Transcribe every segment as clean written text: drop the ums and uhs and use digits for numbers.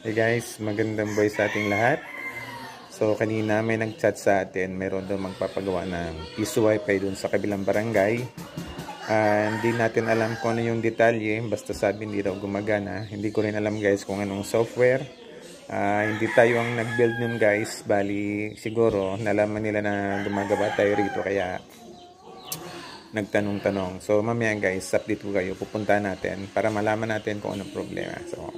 Hey guys, magandang buhay sa ating lahat. So kanina may nag-chat sa atin, mayroon daw magpapagawa ng piso wifi dun sa kabilang barangay. Hindi natin alam kung ano yung detalye, basta sabi hindi daw gumagana. Hindi ko rin alam guys kung anong software. Hindi tayo ang nag-build nun guys, bali siguro nalaman nila na gumagawa tayo rito kaya nagtanong-tanong. So mamaya guys, update ko kayo, pupunta natin para malaman natin kung anong problema. So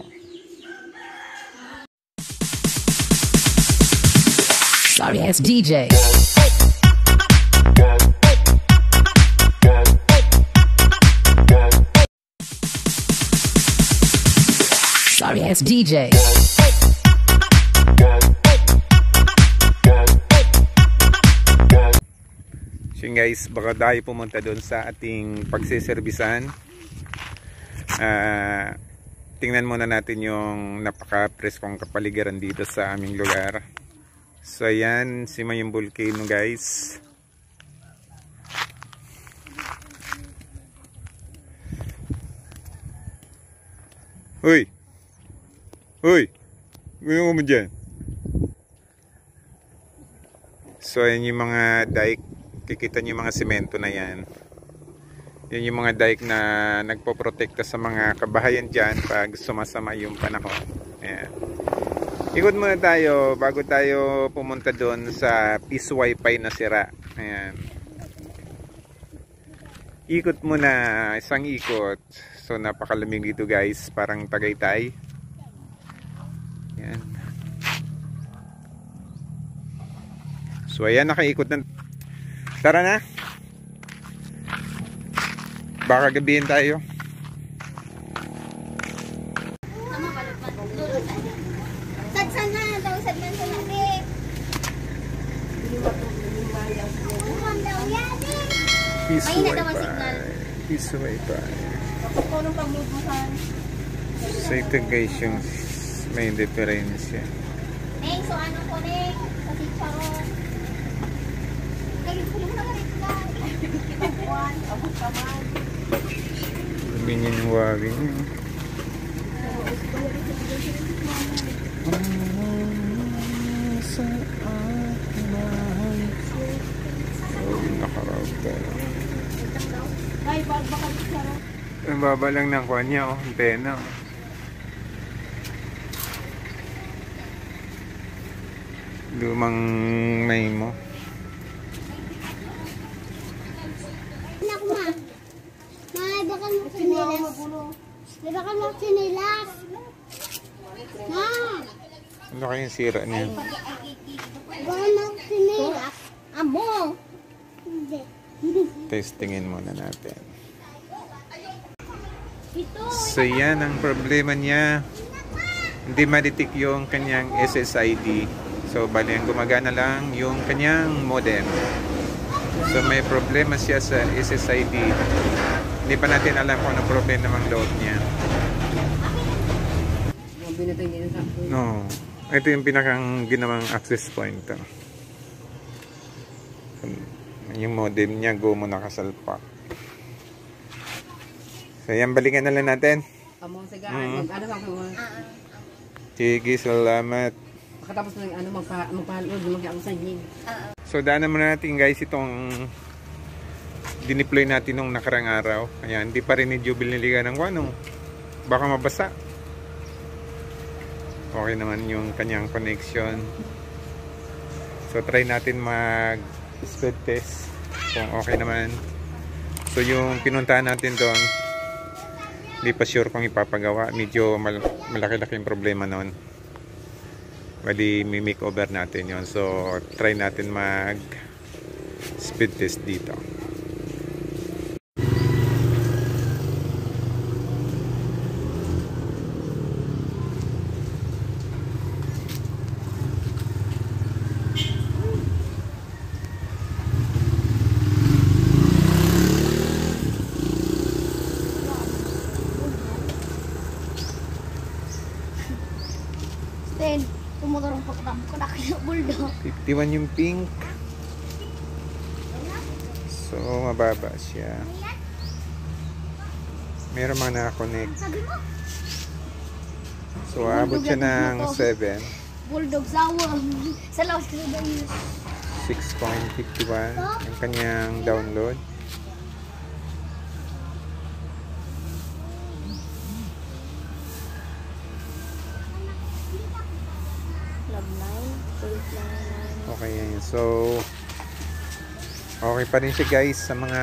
Sorry ass DJ. Sorry ass DJ. so guys, baka tayo pumunta doon sa ating pagsiservisan. Tingnan muna natin yung napaka-preskong kapaligiran dito sa aming lugar. So ayan, Simayong Volcano guys. Hoy! Hoy! Gano'n mo dyan? So ayan yung mga dike. Kikita nyo yung mga semento na yan. Yan yung mga dike na nagpoprotekta sa mga kabahayan dyan pag sumasama yung panahon. Ayan. Ikot muna tayo bago tayo pumunta doon sa piso wifi na sira. Ayan. Ikot muna, isang ikot. So napakalamig dito guys, parang Tagaytay. Ayan. So ayan, nakaikot na. Tara na. Baka gabihin tayo. Piso wifi. Piso wifi. So ito guys yung may diferensya. So ano ko rin sa chicharon. Sabihin yung wawing. Ang baba lang ng kuha niya, oh, antena. Oh. Lumang may mo. Anak ma. Baka mo sinilas. Baka mo sinilas. Ma. Ano kayong sira niya? Baka mo sinilas. Amo. Hindi. Testingin muna natin. So yan ang problema niya. Hindi ma-detect yung kanyang SSID. So bali ang gumagana lang yung kanyang modem. So may problema siya sa SSID. Hindi pa natin alam kung anong problema ng load niya. No. Ito yung pinakang ginawang access point. Yung modem niya gumo nakasalpak. So yan, balikan na lang natin. Sige, salamat. Makatapos na magpahalood, mag-outside. So daanan muna natin guys itong dineploy natin nung nakarang araw. Ayan, hindi pa rin medyo biniligan ng ano. Baka mabasa. Okay naman yung kanyang connection. So try natin mag speed test kung okay naman. So yung pinuntahan natin doon, hindi pa sure kung ipapagawa. Medyo malaki-laki yung problema noon. Bali, may makeover natin yon. So, try natin mag speed test dito. Tumutulong po ko na kayo bulldog. 51 yung pink. So, mababa siya. Meron mga nakakonect. So, abot siya ng 7. Bulldog sawang. Sa laos ko ba yun? 6.51 ang kanyang download. Love 9, 8, 9, 9. Okay, yan. So, okay pa rin siya guys sa mga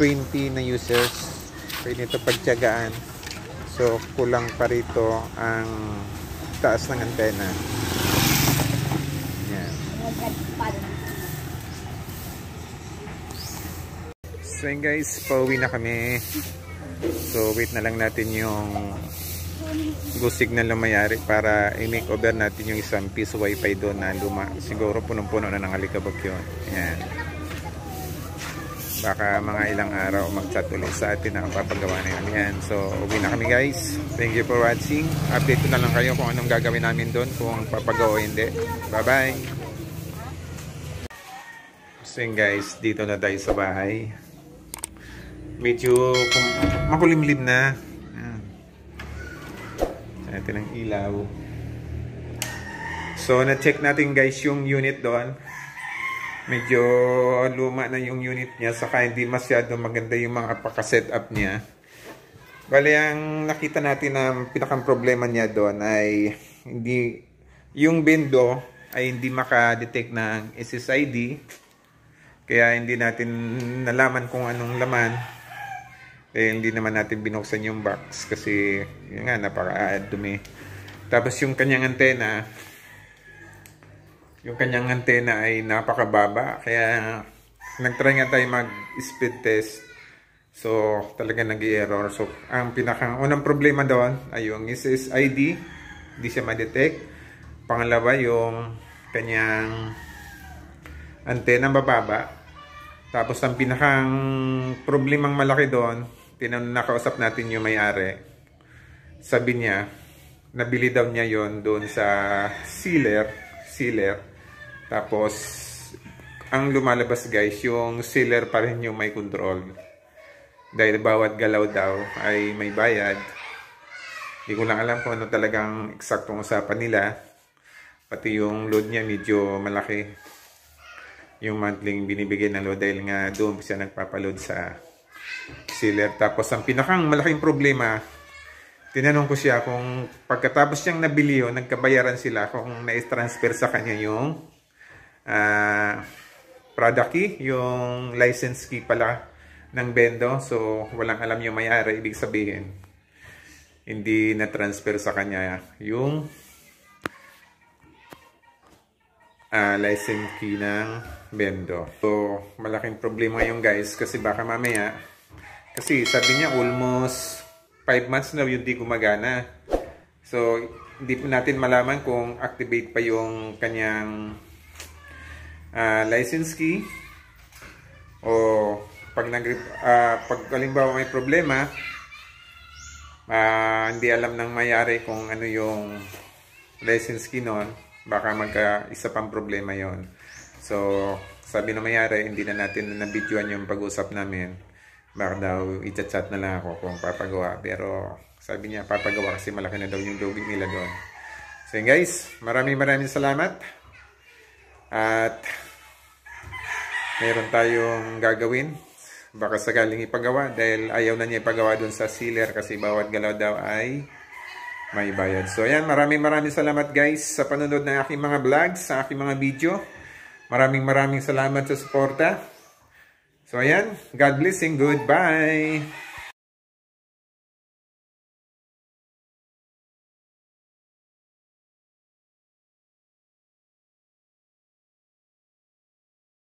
20 na users. Pwede ito pagtiyagaan. So, kulang pa rito ang taas ng antena. Yan. So yun guys, pauwi na kami. So wait na lang natin yung go signal na mayari para i-make over natin yung isang piece wifi doon na luma. Siguro punong-puno na ng alikabok yun. Yan. Baka mga ilang araw mag-chat ulit sa atin na papagawa na yun. Yan. So uwi na kami guys. Thank you for watching. Update ko na lang kayo kung anong gagawin namin doon, kung papagawa o hindi. Bye bye. So yun guys, dito na tayo sa bahay. Medyo makulimlim na. Natin ang ilaw. So na-check natin guys yung unit doon. Medyo luma na yung unit niya, saka hindi masyado maganda yung mga paka-setup niya. Bali ang nakita natin na pinakang problema niya doon ay hindi yung bendo ay hindi maka-detect ng SSID. Kaya hindi natin nalaman kung anong laman. Hindi naman natin binuksan yung box kasi yun nga, napaka-dumi. Tapos yung kanyang antena ay napakababa. Kaya nag-try nga tayo mag-speed test. So talaga nag-i-error. So ang unang problema doon ay yung SSID. Hindi siya ma-detect. Pangalawa yung kanyang antena bababa. Tapos ang pinakang problemang malaki doon, nakausap natin yung may-ari. Sabi niya, nabili daw niya yon doon sa sealer. Tapos ang lumalabas guys, yung sealer pa rin yung may control. Dahil bawat galaw daw ay may bayad. Hindi ko lang alam kung ano talagang eksaktong usapan nila. Pati yung load niya medyo malaki. Yung monthly binibigay ng load dahil nga doon siya nagpapaload sa sealer. Tapos ang pinakang malaking problema, tinanong ko siya kung pagkatapos niyang nabili yun, nagkabayaran sila kung na-transfer sa kanya yung product key, yung license key pala ng bendo. So walang alam yung may-ari, ibig sabihin hindi na-transfer sa kanya yung license key ng bendo. So malaking problema yung guys kasi baka mamaya, kasi sabi niya almost 5 months na yung di gumagana. So hindi po natin malaman kung activate pa yung kanyang license key o pag halimbawa may problema, hindi alam ng may-ari kung ano yung license key nun, baka magka-isa pang problema yon. So sabi na may-ari, hindi na natin na-videoan yung pag-usap namin. Baka daw i-chat na lang ako kung papagawa. Pero sabi niya papagawa kasi malaki na daw yung loading nila doon. So yun guys, maraming salamat. At meron tayong gagawin. Baka sakaling ipagawa dahil ayaw na niya ipagawa doon sa sealer kasi bawat galaw daw ay may bayad. So ayan, maraming salamat guys sa panonood ng aking mga vlogs, sa aking mga video. Maraming salamat sa suporta. So ayan, God bless and goodbye.